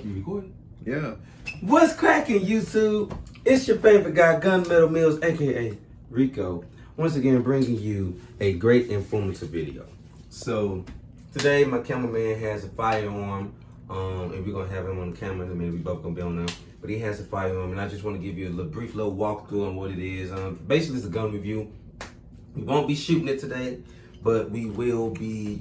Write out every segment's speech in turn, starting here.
You recording? Yeah. What's cracking, YouTube? It's your favorite guy, Gunmetal Mills, aka Rico. Once again, bringing you a great informative video. So today, my cameraman has a firearm, and we're gonna have him on the camera. I mean, we both gonna be on there. But he has a firearm, and I just want to give you a brief little walkthrough on what it is. Basically, it's a gun review. We won't be shooting it today, but we will be,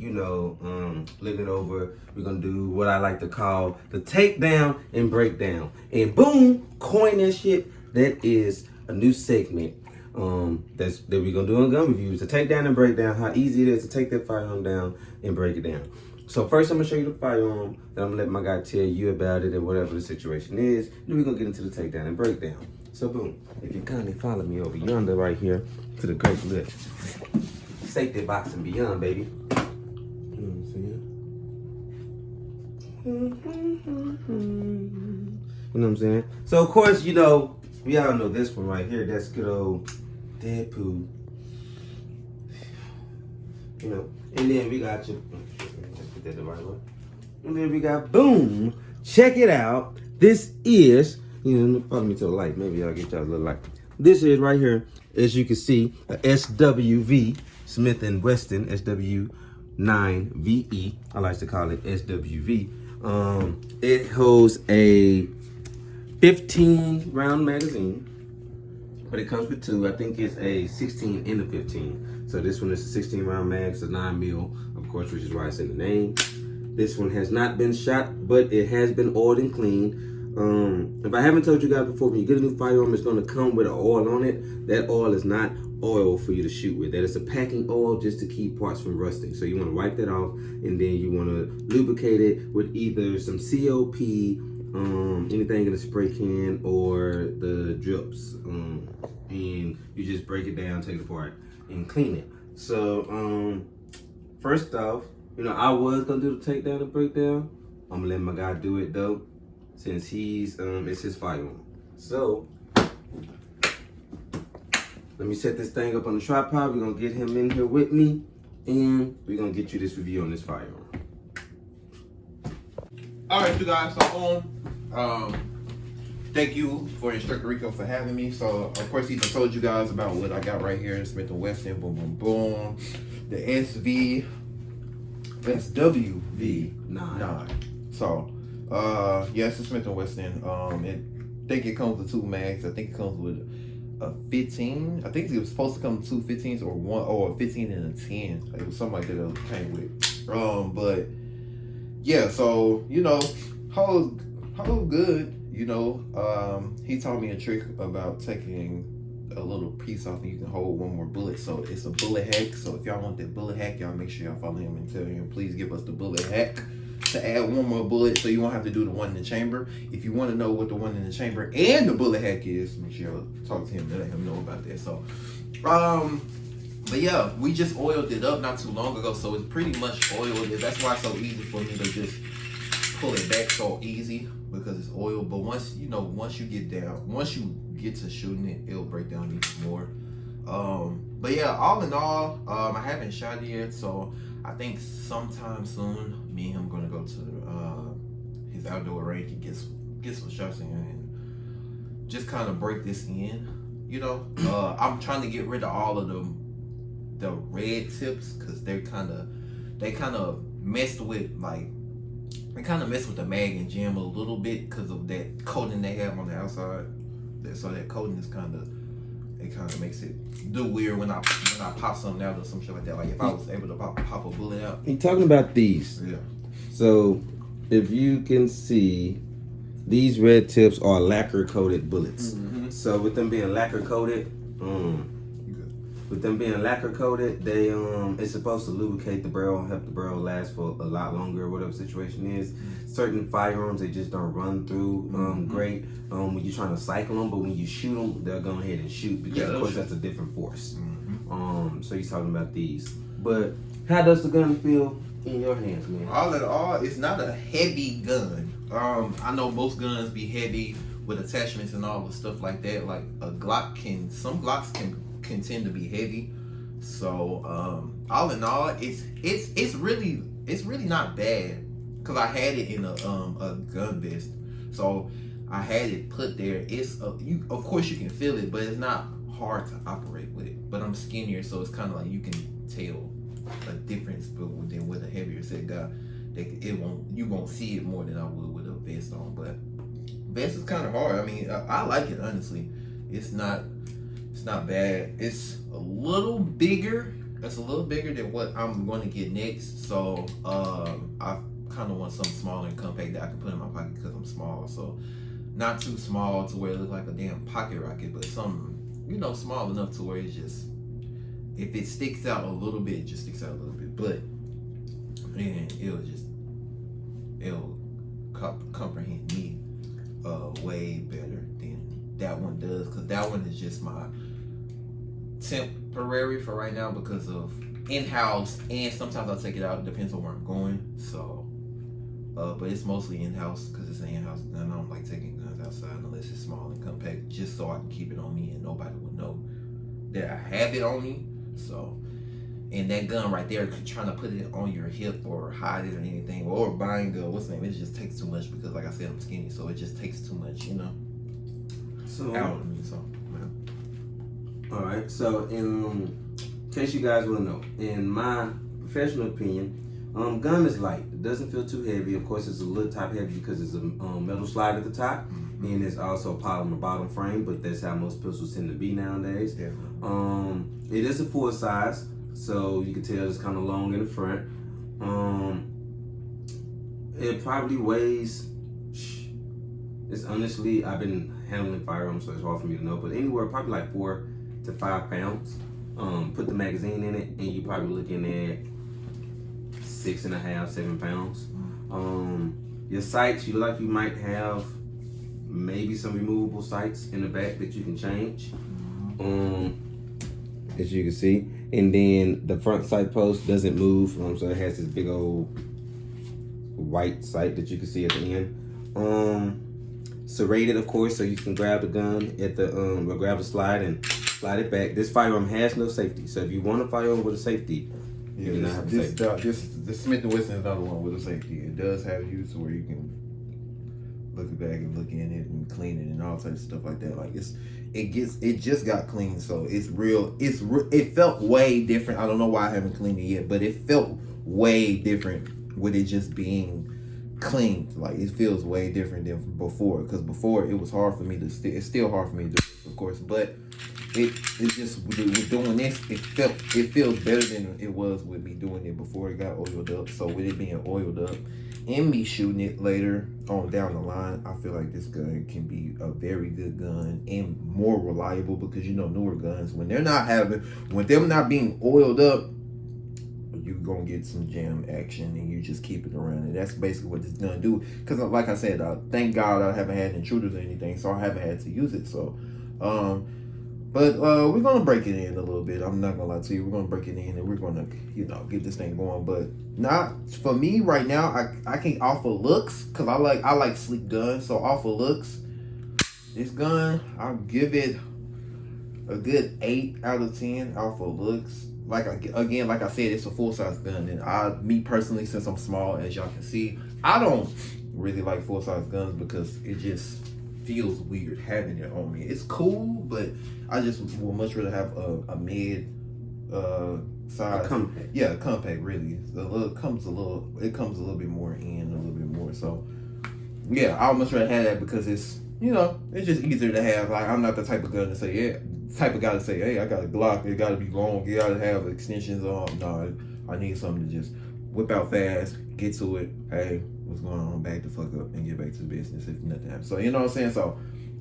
looking it over. We're gonna do what I like to call the takedown and breakdown. And boom, coin that shit. That is a new segment that we're gonna do on gun reviews. The takedown and breakdown, how easy it is to take that firearm down and break it down. So first I'm gonna show you the firearm, then I'm gonna let my guy tell you about it and whatever the situation is. Then we're gonna get into the takedown and breakdown. So boom, if you kindly follow me over yonder right here to the great lift. Safety box and beyond, baby. You know what I'm saying? So of course, we all know this one right here. That's good old Deadpool. And then we got your, let's put that the right way. And then we got, boom, check it out. This is, follow me to the light. Maybe I'll get y'all a little light. This is right here, as you can see, a SW9VE Smith & Wesson, SW9VE. I like to call it SWV. It holds a 15 round magazine, but it comes with two. I think it's a 16 and a 15. So this one is a 16 round mag, it's a 9mm, of course, which is why it's in the name. This one has not been shot, but it has been oiled and cleaned. If I haven't told you guys before, when you get a new firearm, it's going to come with an oil on it. That oil is not oil for you to shoot with. That is a packing oil just to keep parts from rusting. So you want to wipe that off, and then you want to lubricate it with either some COP, anything in the spray can, or the drips. And you just break it down, take it apart, and clean it. So first off, I was gonna do the takedown and breakdown. I'm gonna let my guy do it though, since he's it's his firearm. So let me set this thing up on the tripod. We're gonna get him in here with me, and we're gonna get you this review on this firearm. All right, you guys. So thank you for Instructor Rico for having me. So of course he just told you guys about what I got right here. Smith & Wesson, boom, boom, boom. The SW9. So yes, it's Smith & Wesson. I think it comes with two mags. I think it comes with a 15. I think it was supposed to come with two 15s or a 15 and a 10. It was something like that it came with. But yeah, so how good. He taught me a trick about taking a little piece off and you can hold one more bullet. So it's a bullet hack. So if y'all want that bullet hack, y'all make sure y'all follow him and tell him, please give us the bullet hack to add one more bullet so you won't have to do the one in the chamber. If you want to know what the one in the chamber and the bullet hack is, make sure y'all talk to him and let him know about that. So, but yeah, we just oiled it up not too long ago. So it's pretty much oiled. That's why it's so easy for me to just pull it back so easy, because it's oil. But once you get to shooting it, it'll break down even more. But yeah, all in all, I haven't shot it yet, so I think sometime soon me and him gonna go to his outdoor range and get some shots in and just kind of break this in. I'm trying to get rid of all of the red tips, because they kind of messed with the mag and jam a little bit because of that coating they have on the outside. So that coating is kind of makes it do weird when I pop something out or some shit like that. Like if I was able to pop a bullet out. You're talking about these. Yeah. So if you can see, these red tips are lacquer coated bullets. Mm-hmm. So with them being lacquer coated, they it's supposed to lubricate the barrel, help the barrel last for a lot longer, whatever the situation is. Certain firearms, they just don't run through great when you're trying to cycle them, but when you shoot them, they'll go ahead and shoot, because of course that's a different force. So he's talking about these. But how does the gun feel in your hands, man? All in all, it's not a heavy gun. I know most guns be heavy with attachments and all the stuff like that. Like some Glocks can tend to be heavy. So all in all, it's really not bad. because I had it in a gun vest, so I had it put there. It's of course you can feel it, but it's not hard to operate with it. But I'm skinnier, so it's kind of like you can tell a difference, but than with a heavier set guy, you won't see it more than I would with a vest on. But vest is kind of hard. I mean, I like it honestly. It's not bad. It's a little bigger. It's a little bigger than what I'm going to get next. So I kind of want something smaller and compact that I can put in my pocket because I'm small. So not too small to where it looks like a damn pocket rocket, but something, you know, small enough to where it's just, if it sticks out a little bit, it just sticks out a little bit. But man, it'll comprehend me way better than that one does, because that one is just my temporary for right now because of in-house, and sometimes I'll take it out. It depends on where I'm going. So but it's mostly in-house because it's an in-house gun. I don't like taking guns outside unless it's small and compact, just so I can keep it on me and nobody will know that I have it on me. So, and that gun right there, trying to put it on your hip or hide it or anything, or buying what's the name, it just takes too much because, like I said, I'm skinny, so it just takes too much, you know, So, out of me. So, yeah. all right. So, in case you guys want to know, in my professional opinion, gun is light. It doesn't feel too heavy. Of course, it's a little top heavy because it's a metal slide at the top, and it's also a polymer bottom frame. But that's how most pistols tend to be nowadays. Definitely. It is a full size, so you can tell it's kind of long in the front. It probably weighs. It's honestly, I've been handling firearms, so it's hard for me to know, but anywhere probably like 4 to 5 pounds. Put the magazine in it, and you're probably looking at 6.5, 7 pounds. Your sights, you look like you might have maybe some removable sights in the back that you can change. As you can see, and then the front sight post doesn't move, so it has this big old white sight that you can see at the end. Serrated, of course, so you can grab the gun at the or grab the slide and slide it back. This firearm has no safety, so if you want a firearm with a safety, you do not have a safety. This Smith & Wesson is another one with a safety. It does have use where you can look back and look in it and clean it and all types of stuff like that. Like it just got clean, so it's real. It felt way different. I don't know why I haven't cleaned it yet, but it felt way different with it just being clean. Like it feels way different than before, because before it was hard for me to it's still hard for me to do this, of course, but it just with doing this, it feels better than it was with me doing it before it got oiled up. So with it being oiled up and me shooting it later on down the line, I feel like this gun can be a very good gun and more reliable, because you know newer guns, when they're not being oiled up, you're gonna get some jam action and you just keep it around. And that's basically what this gun do, because like I said, thank God I haven't had intruders or anything, so I haven't had to use it. So but we're gonna break it in a little bit. I'm not gonna lie to you. We're gonna break it in and we're gonna, you know, get this thing going. But not for me right now. I can't offer looks, because I like sleek guns. So off of looks, this gun, I'll give it a good 8 out of 10 off of looks. Like I said, it's a full size gun, and me personally, since I'm small, as y'all can see, I don't really like full size guns because it just feels weird having it on me. It's cool, but I just would much rather have a mid size. Compact. Yeah, compact really. It comes a little bit more in, a little bit more. So yeah, I would much rather have that because it's, you know, it's just easier to have. Like, I'm not the type of gun to say, type of guy to say, hey, I got a Glock, it gotta be long, you gotta have extensions on. No, I need something to just whip out fast, get to it. Hey, what's going on? Back the fuck up and get back to the business if nothing happens. So you know what I'm saying? So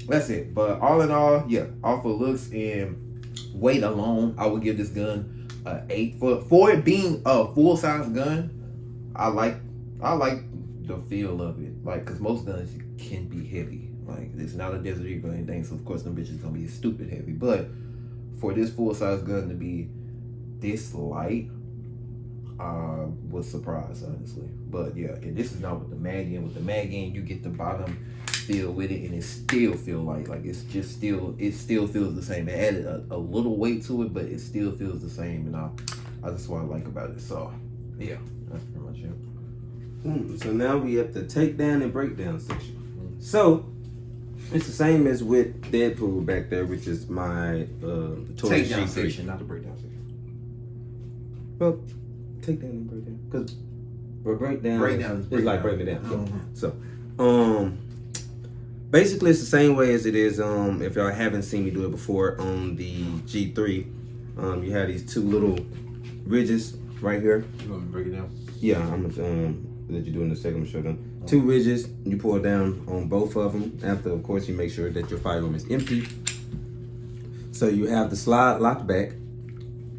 that's it. But all in all, yeah, off of looks and weight alone, I would give this gun a 8 for it being a full size gun. I like the feel of it, like, because most guns can be heavy. Like, it's not a Desert Eagle or anything, so of course them bitches gonna be stupid heavy. But for this full size gun to be this light, I was surprised, honestly. But yeah, and this is not with the mag in. With the mag in, you get the bottom feel with it, and it still feel light. Like, it's just still feels the same. It added a little weight to it, but it still feels the same, and that's what I like about it. So yeah, that's pretty much it. So now we have the takedown and breakdown section. So it's the same as with Deadpool back there, which is my toy Takedown G3. section, not the breakdown section. Well, takedown and breakdown, because breakdown is like breaking it down. Mm-hmm. So, basically it's the same way as it is. If y'all haven't seen me do it before on the G3, you have these two little ridges right here. You want me to break it down? Yeah, I'm gonna let you do it in a second. I'm gonna show them. Two ridges, you pour down on both of them. After, of course, you make sure that your firearm is empty. So you have the slide locked back.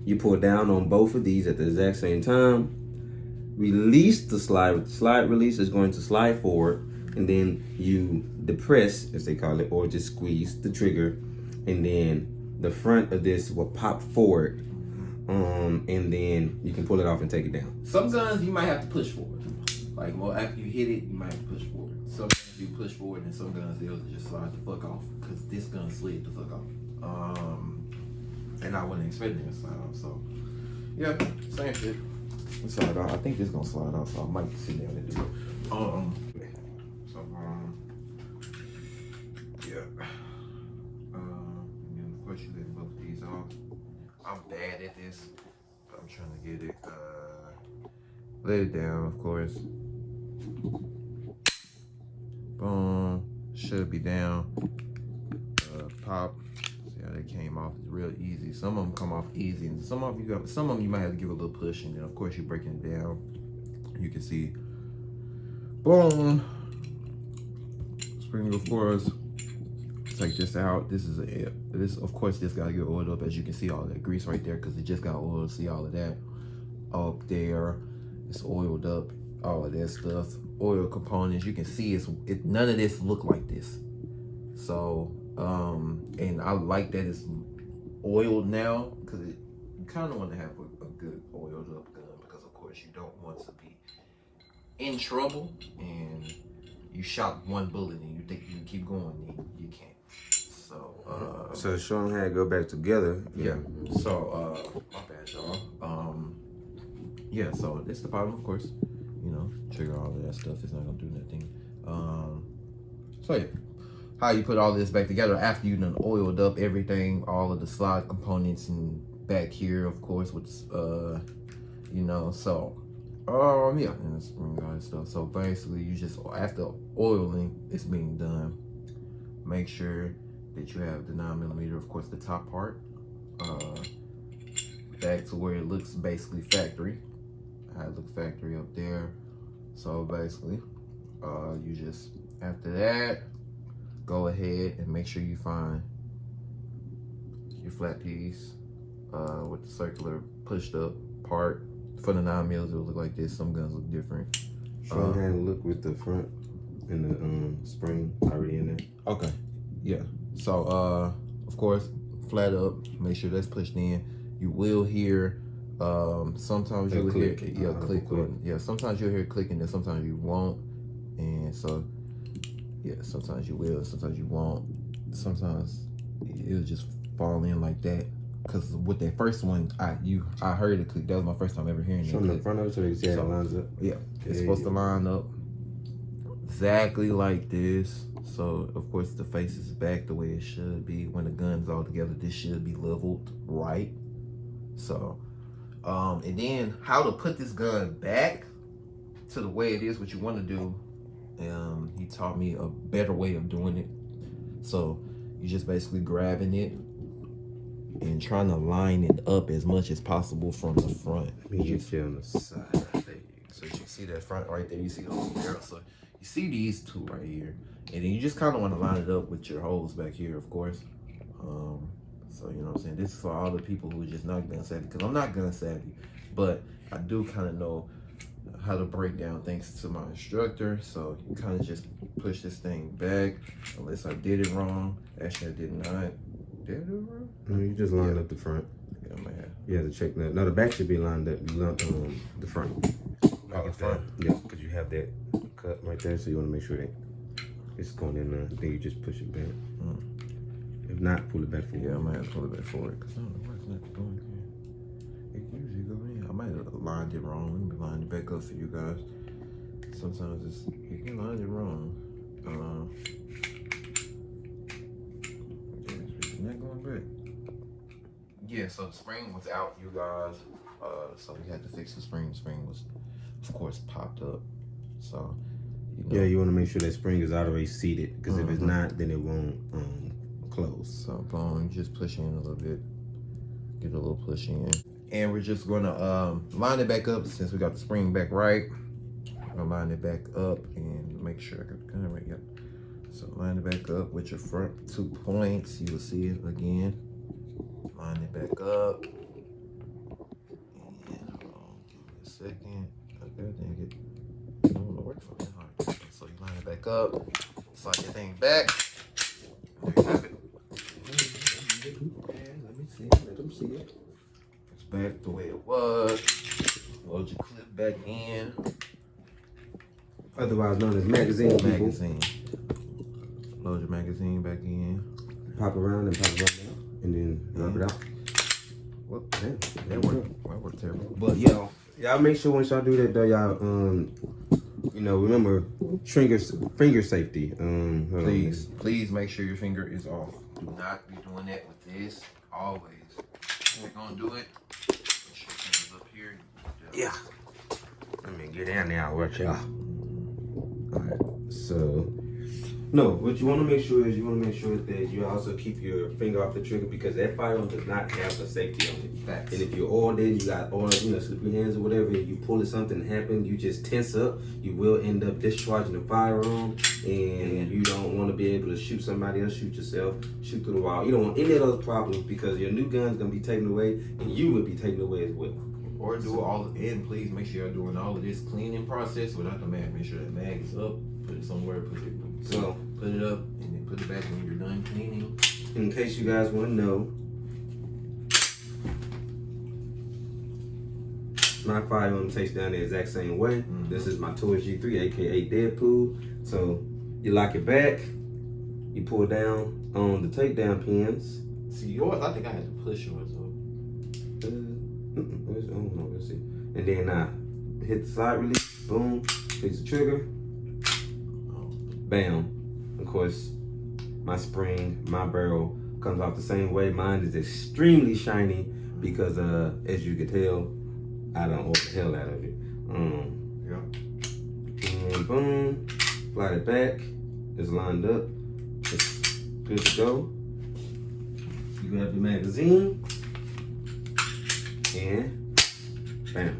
You pour down on both of these at the exact same time. Release the slide. The slide release is going to slide forward, and then you depress, as they call it, or just squeeze the trigger, and then the front of this will pop forward. And then you can pull it off and take it down. Some guns you might have to push forward. Like, well, after you hit it, you might have to push forward. Some guns you push forward, and some guns they'll just slide the fuck off, because this gun slid the fuck off. And I wasn't expecting it to slide off, so yeah, same shit. It slide off. I think this gonna slide off, so I might sit down and do it. Yeah. And of course you let both of these off. I'm bad at this. I'm trying to get it. Lay it down, of course. Boom. Should be down. Pop. See how they came off? It's real easy. Some of them come off easy, and some of them you might have to give a little push, and then of course you're breaking it down. You can see. Boom. Spring, of course. Take this out. This of course this gotta get oiled up, as you can see all that grease right there, because it just got oiled. See all of that up there. It's oiled up, all of that stuff. Oil components, you can see none of this look like this. So and I like that it's oiled now, because you kind of want to have a good oiled up gun, because of course you don't want to be in trouble and you shot one bullet and you think you can keep going, and you can't. So show them how it go back together. Yeah. So my bad, y'all. Yeah, so this the bottom, of course. You know, trigger, all of that stuff. It's not gonna do nothing. So yeah, how you put all this back together after you done oiled up everything, all of the slide components, and back here, of course, with you know, so yeah, and the spring, all that stuff. So basically, you just, after oiling, it's being done, make sure that you have the 9mm, of course, the top part, back to where it looks basically factory. I look factory up there. So basically, you just, after that, go ahead and make sure you find your flat piece with the circular pushed up part. For the 9mm, it will look like this. Some guns look different. Show them how it look with the front and the spring already in there. Okay, yeah. So of course, flat up, make sure that's pushed in. You will hear sometimes you'll hear click. Yeah, sometimes you'll hear clicking, and sometimes you won't. And so yeah, sometimes you will, sometimes you won't. Sometimes it'll just fall in like that. Cause with that first one, I heard it click. That was my first time ever hearing it. Show them the front of it so they can see how it lines up. Yeah, it's supposed to line up exactly like this. So of course the face is back the way it should be. When the gun's all together, this should be leveled right. So and then how to put this gun back to the way it is, what you want to do. He taught me a better way of doing it. So you just basically grabbing it and trying to line it up as much as possible from the front. Let me get you on the side right there. So you see that front right there, you see the whole barrel. So you see these two right here, and then you just kind of want to line it up with your holes back here, of course. So you know what I'm saying, this is for all the people who are just not gun savvy, because I'm not gun savvy, but I do kind of know how to break down thanks to my instructor. So you kind of just push this thing back, unless I did it wrong. Actually, I did not. Did I do it wrong? No, you just lined up the front. Yeah, man. You have to check that. No, the back should be lined up. You lined the front. Oh, the front? Yeah, because you have that cut right there, so you want to make sure that it's going in there. Then you just push it back. If not, pull it back forward. Yeah, I might have to pull it back forward, because I don't know why it's not going in. It usually go in. I might have lined it wrong. Let me line it back up for you guys. sometimes it's, you can line it wrong. It's not going back. Yeah, so the spring was out, you guys. So we had to fix the spring. The spring was, of course, popped up. So, you know. Yeah, you want to make sure that spring is already seated, because if it's not, then it won't close. So, boom, just push in a little bit. Get a little push in. And we're just gonna line it back up since we got the spring back right. I'm gonna line it back up and make sure I got the gun right. Yep. So line it back up with your front 2 points. You will see it again. Line it back up. And hold on, give me a second. Okay, dang it. I don't want to work for me hard. So you line it back up. Slide your thing back. There you have it. Let me see. Let them see it. It's back the way it was. Load your clip back in. Otherwise known as magazine. Magazine. Load your magazine back in. Pop around and pop it right out, and then rub it out. Whoop, Damn, that worked terrible. But y'all make sure once y'all do that though, y'all remember finger safety. Please make sure your finger is off. Do not be doing that with this. Always. If you're gonna do it, make sure your finger's up here. Yeah. Let me get in there and watch y'all. Alright, so no, what you want to make sure is that you also keep your finger off the trigger, because that firearm does not have a safety on it. Facts. And if you're oiled in, you got oil, slippery hands or whatever, and you pull it, something happen, you just tense up, you will end up discharging the firearm, and you don't want to be able to shoot somebody else, shoot yourself, shoot through the wall. You don't want any of those problems, because your new gun's gonna be taken away, and you will be taken away as well. Or do all of it, and please make sure you're doing all of this cleaning process without the mag. Make sure that mag is up. Put it somewhere. Put it up, and then put it back when you're done cleaning. In case you guys want to know, my firearm takes down the exact same way. This is my Taurus G3, aka Deadpool. So you lock it back, you pull down on the takedown pins. See yours, I think I had to push yours up. Let's see. And then I hit the side release, boom, release the trigger, bam. Of course, my spring, my barrel comes off the same way. Mine is extremely shiny because, as you can tell, I don't oil the hell out of it. And boom, slide it back. It's lined up. It's good to go. You grab your magazine. And bam.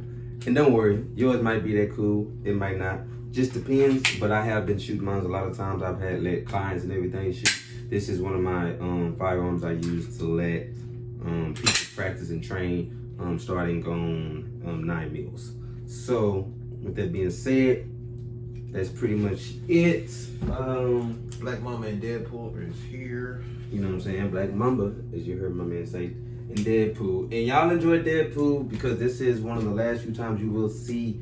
And don't worry, yours might be that cool, it might not. Just depends, but I have been shooting mine a lot of times. I've had let clients and everything shoot. This is one of my firearms I use to let people practice and train starting on 9 mils. So with that being said, that's pretty much it. Black Mamba and Deadpool is here. You know what I'm saying? Black Mamba, as you heard my man say, and Deadpool. And y'all enjoy Deadpool because this is one of the last few times you will see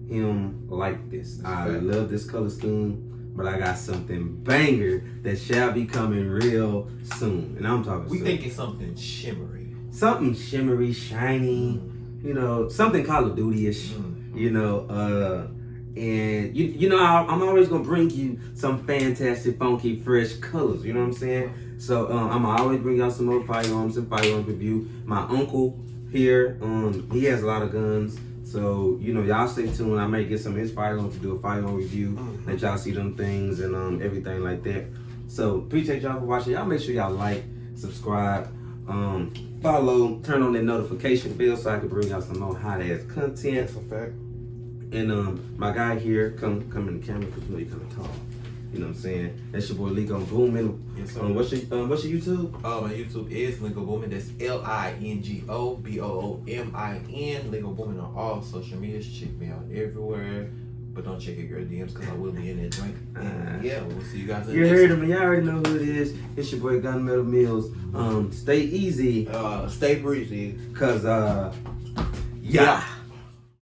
him like this. I love this color scheme, but I got something banger that shall be coming real soon. And I'm talking We thinking something shimmery. Something shimmery, shiny, you know, something Call of Duty-ish, you know, and you know, I'm always gonna bring you some fantastic, funky, fresh colors. You know what I'm saying? So I'm gonna always bring y'all some more firearms and firearm review. My uncle here, he has a lot of guns. So you know, y'all stay tuned. I may get some of his firearms to do a firearm review. Let y'all see them things and everything like that. So appreciate y'all for watching. Y'all make sure y'all like, subscribe, follow, turn on that notification bell so I can bring y'all some more hot ass content. That's a fact. And my guy here, come in the camera because you know you're kind of tall. You know what I'm saying? That's your boy Lingo Boomin. Yes, sir. What's your YouTube? My YouTube is Lingo Boomin. That's LINGOBOOMIN. Lingo Boomin on all social medias. Check me out everywhere. But don't check your girl DMs because I will be in that joint. Yeah, we'll see you guys in the next heard him. Y'all already know who it is. It's your boy Gunmetal Mills. Stay easy. Stay breezy. Cause yeah.